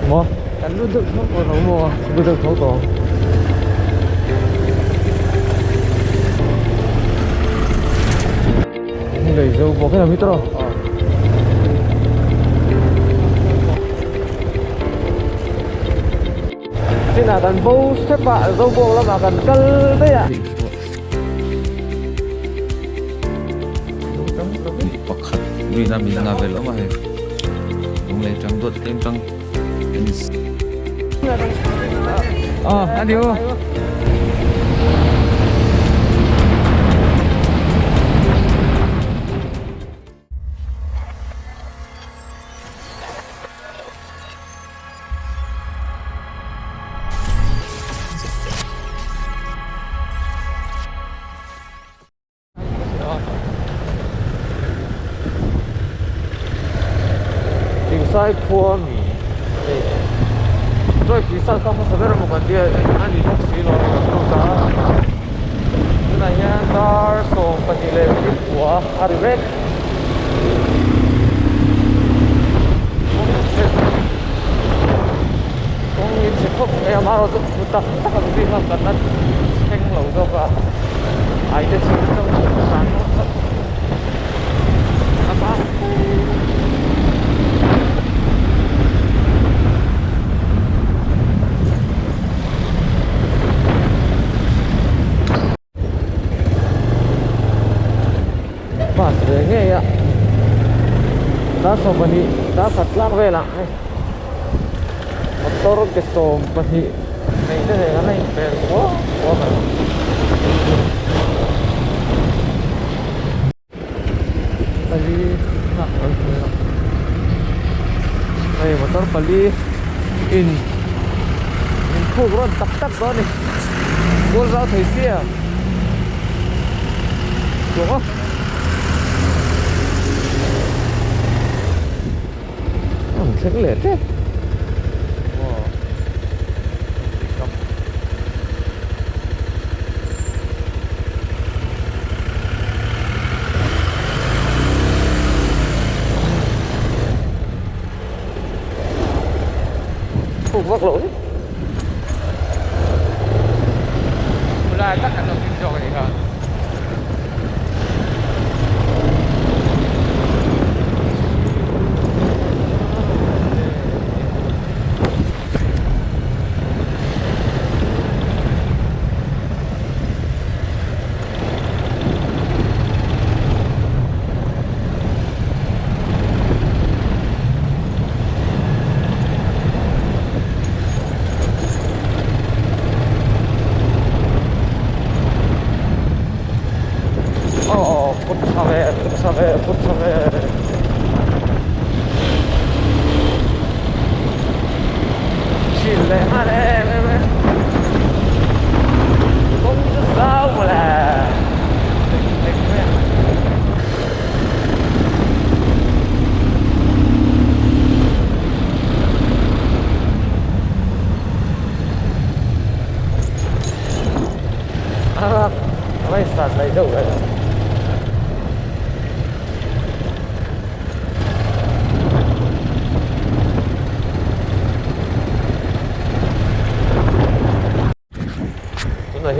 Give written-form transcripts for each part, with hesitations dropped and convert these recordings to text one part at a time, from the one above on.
Mua Cảnh đối tượng thuốc của nó mua đối tượng thuốc của để dâu có cái nào biết đâu xin là cần bố xếp bạ dâu bộ là mà cần cân đấy ạ pakhat duina minga velama he lunglei tang dot teng tang adiós sai khuôn rồi khi sao không có một cái gì anh đi bốc xí rồi không có cái này nha dar so cái gì lên cái của Harvard cũng như chỉ có em mà rồi tụt tắt cái gì mà cần nó thanh lâu đâu cả ai để chỉ trong một sáng nó apa Mas nghe ya đã so bani đã sat lang ve lang motor ke so bani nei te ga nei per wo ma pali na ai motor pali in khu ron tak tak đó ni gol ra thầy kia đúng không sẽ lệ thế phục vác lỗi là chắc chắn là kim rồi hả? 붙여내 실례하네 공주 싸움을 알아 가만히 있어 나 이제 오래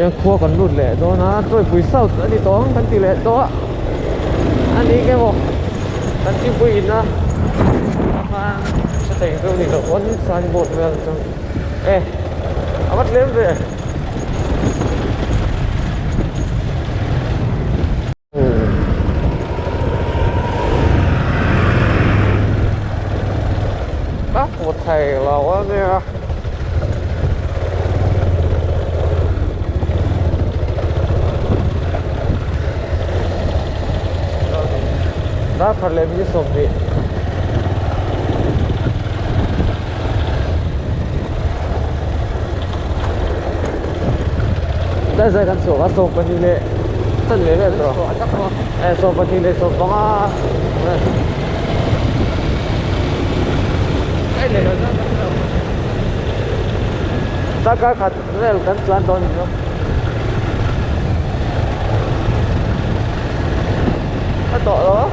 ยังครัวกันรุ่นแหละโตนะด้วยปุ๋ยเศร้าอันนี้ต้องกันตีแหละโตอันนี้แกบอกกันที่ปุ๋ยนะมาสเต็งเรื่องนี้เราคนสานบทเมืองจังเอ๊ะเอาวัดเล่มเลยปั๊บหมดไทยเราเนี่ยđã thật lên như sộp đi đây giờ cần sổ các sộp bên đi lệ chân lấy lên rồi sộp bên đi lệ sộp có cái này ta cái khát này là cần plan to nhiều nó to đó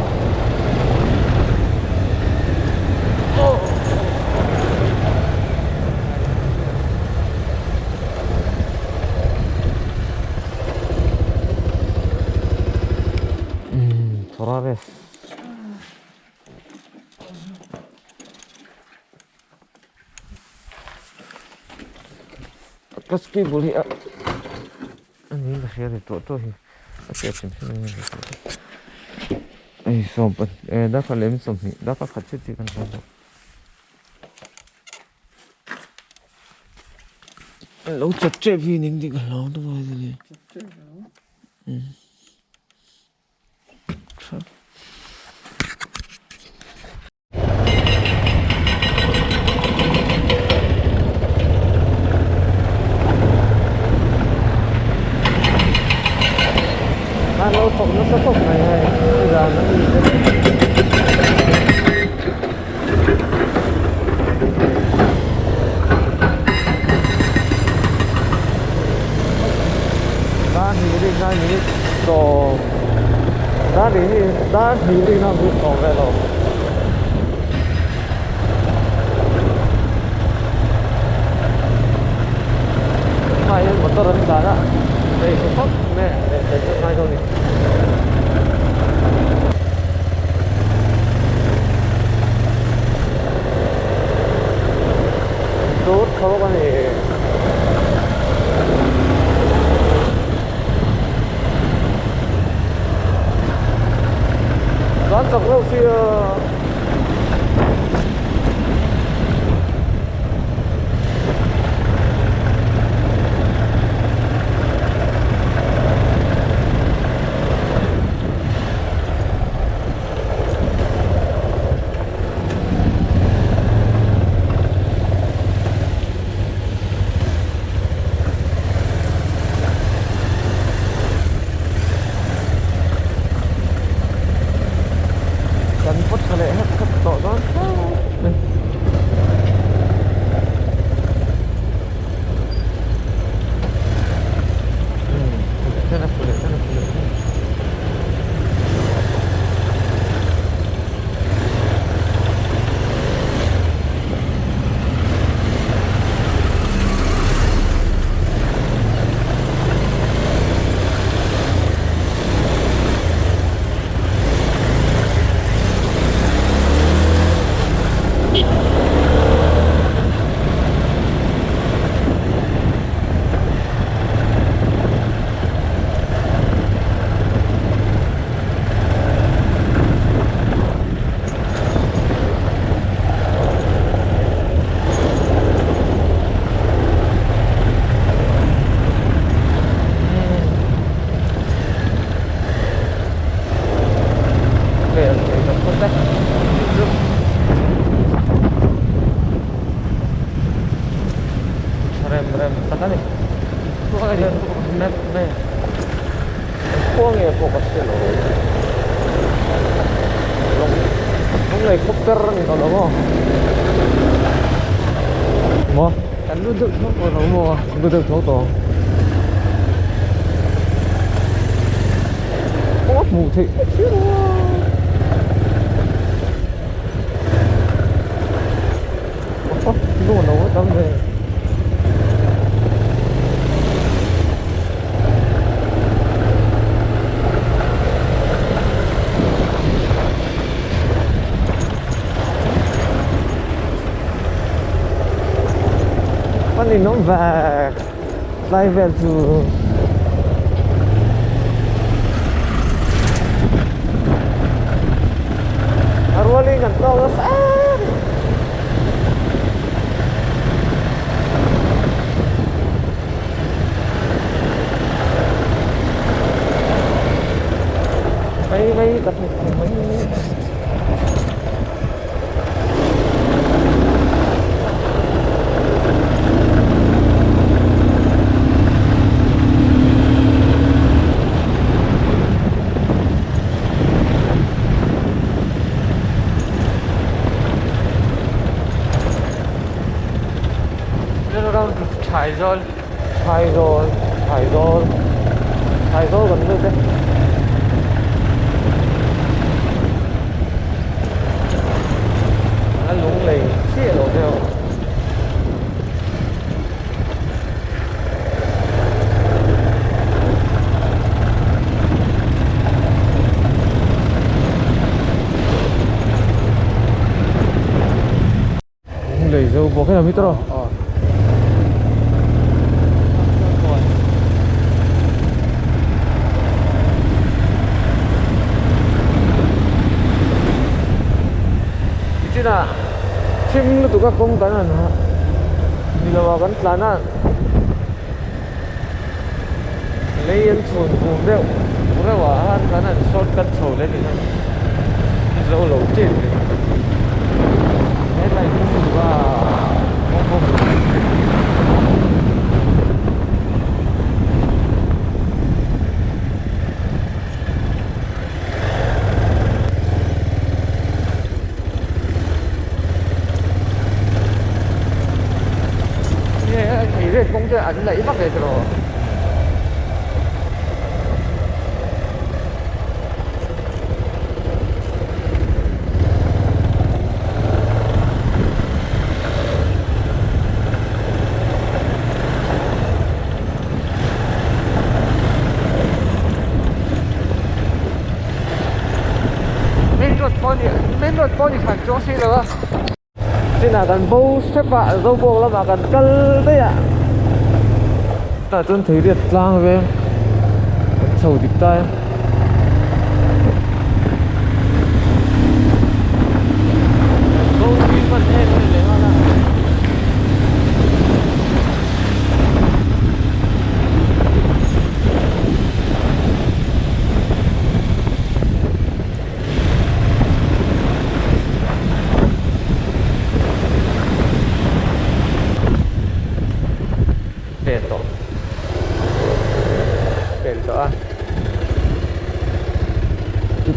Una vez. Kaski boleh ini kasih ada tu hi. Okey macam ni. Sopan. Dah kalau macam ni, dah tak kacau je kan. Lâu chập chẹp vì những gì cả lâu đâu rồi gì. Lâu phộng nó sẽ phộng này này, bây giờ nó đi đã nghĩ đồ đã nghĩ nó cũng còn về rồi hai một tờ rắn đá đó đây số phóc nè để cho hai thôi tốt không có gì đón dọc lâu xưa rem tekan nih tuh aja map kuang ya fokusnya loh helikopter nih kalau mau kan duduk kalau mau duduk tuh mù thị luôn đâu có tâm về con thì nó về lại về từ Arwali kan tao nó xa mấy đặt mấy Thái rồi gần đây đấy nó lúng lì xịa rồi theo này dâu bộ cái nào biết đâu chứ là chim nó tụi các công cái này đi đâu cái là nó lấy yên chuồn cùng đeo cũng là bảo cái này shortcut sầu lên đi dâu lẩu trên thế này cũng là không thì cũng cho ảnh lấy bắt để rồi bên luật con thì phải chỗ xe được trên là gần bâu xếp vạ dâu bộ là mà gần cân đấy ạ ta chân thấy liệt lang về sầu thịt tay câu bí mật em lấy hoa là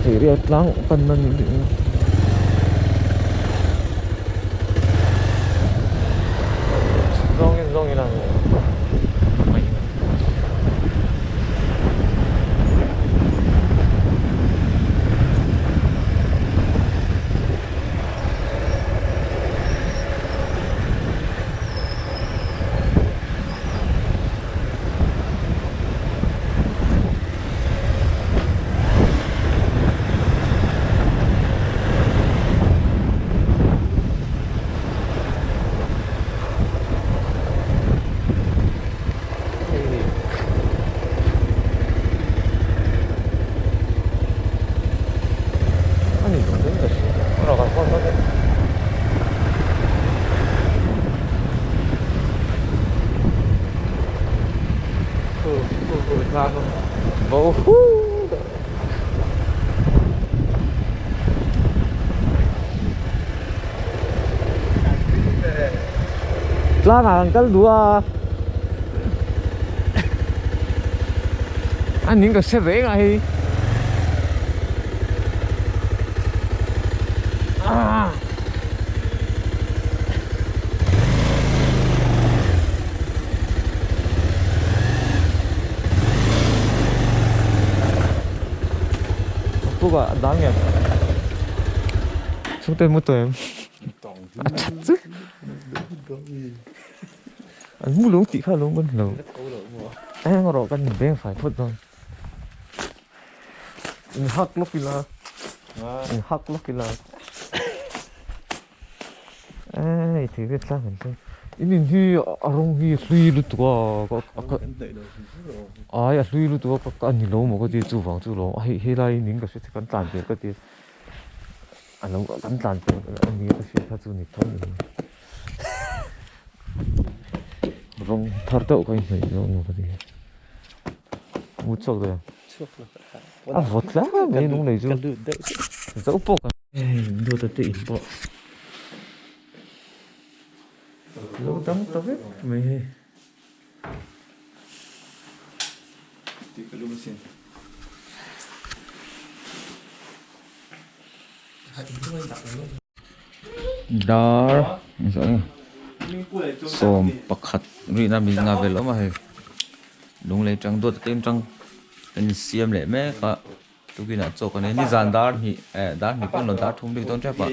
thì liệt lang phần mình rong이랑 Wow. Lah angkal dua. Anjing keseret ngai. 뭐가 낭이야. 속대 못도 em. À chặt chứ. Anh muốn lúng chỉ khá lúng bên lúng. Anh rồi cái nhìn bên phải phút rồi. Hắc lúc kia là. Hắc lúc kia là. Ai thì biết sao mình xem. Ini hi arong hi suy lu tua có ai suy lu tua có anh nhìn lâu mà có gì chủ phòng chủ lâu hay hay là những cái sự cẩn thận về cái gì anh lâu cẩn thận về anh nghĩ cái sự thật sự này thôi rong thở đậu cái này rong cái gì 무척 돼요. 아, 뭐라? 왜 농내 줘? 진짜 오빠. 에이, 너도 때 이뻐. Lâu tắm tao biết mày. Đó, rồi. Sôm bạc khát, rồi na mình ngà về lắm mà hay. Đúng lấy trăng đốt tên trăng, tên xiêm lệ mẹ cả. Tôi kia là cho con này dàn đá thì, đá thì con nó đá thùng đi tôn chấp ạ.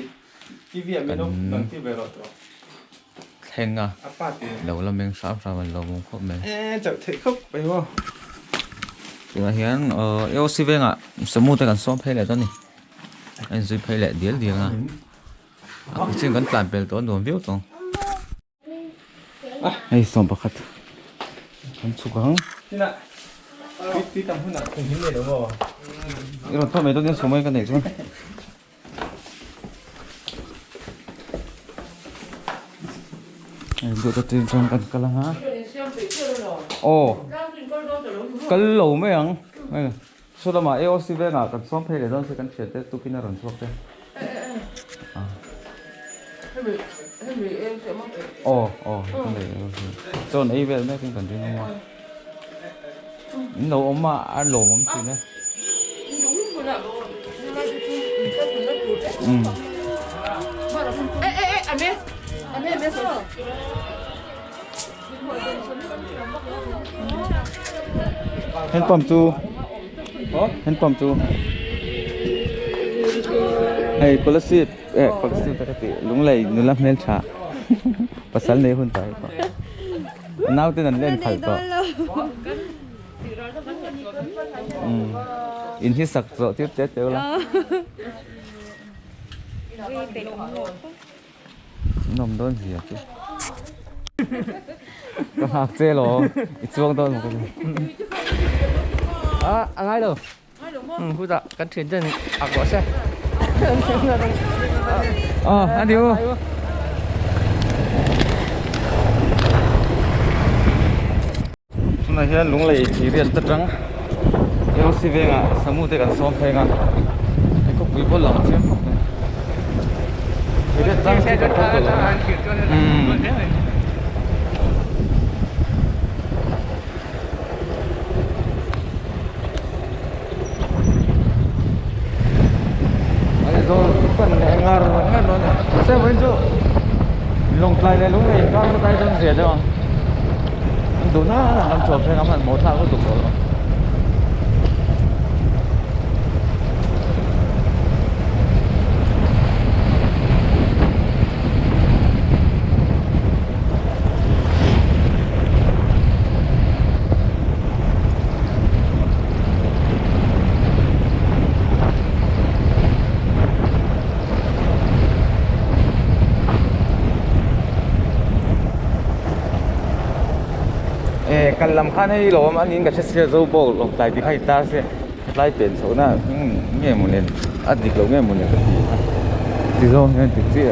Hèn à, đầu là mình sắp ra mình lòng khóc mình. Chợ thấy khóc phải không? Thì là hiện yêu si về ngạ, sớm mua tay cần xóm phay lại cho nè. Anh duy phay lại điếc điếc à. Chỉ cần tàn bèn tốn đồ viết thôi. Ai som pakhat kan chugang Tina. Tí tầm hơn là không hiếm này đúng không? iron to me to den somai kan nei chu ai do to tin chang kan kala ha oh kal lo me ang ai so lama AOC ve nga kan som phei le don se kan chet te tu pina ron chuak te oh kan nei chon ai vel me kin kan ring ma no oma a lo mom chi ne anh biết rồi. handpump tu handpump tu hey kolasip terapi lung lei nulam nen cha pasal nei hun tai ko nau te nan len phal to in hi sak zo tiếp chết teo la nom don gì à chứ có hạt xe lo ít xuống don một cái Anh ai đâu? Hú dạ, cắt chuyển chân có xe. anh điêu chúng này hiện lúng lầy chỉ riêng tất trắng yêu si về ngà samu te kan som phai ngà cái cục bị bớt lòng chứ chỉ riêng trắng Xe chỉ rất kan là to kiểu cho nên là vẫn thế này. rồi phần này ngar ngar nó này xe vẫn chỗ lồng tay này lúng lầy cao cái tay chân rìa đâu đủ nó là làm chuột hay làm hẳn một thang có đủ rồiกันลำคันให้หลอมอันนี้ก็เชื่อรูปบอกลงใจที่ใครตาเสียไล่เปลี่ยนโซน่าเงี้ยมันเนี่ยอัดดิบลงเงี้ยมันเนี่ยก็ดีที่โซ่เงี้ยติดเสีย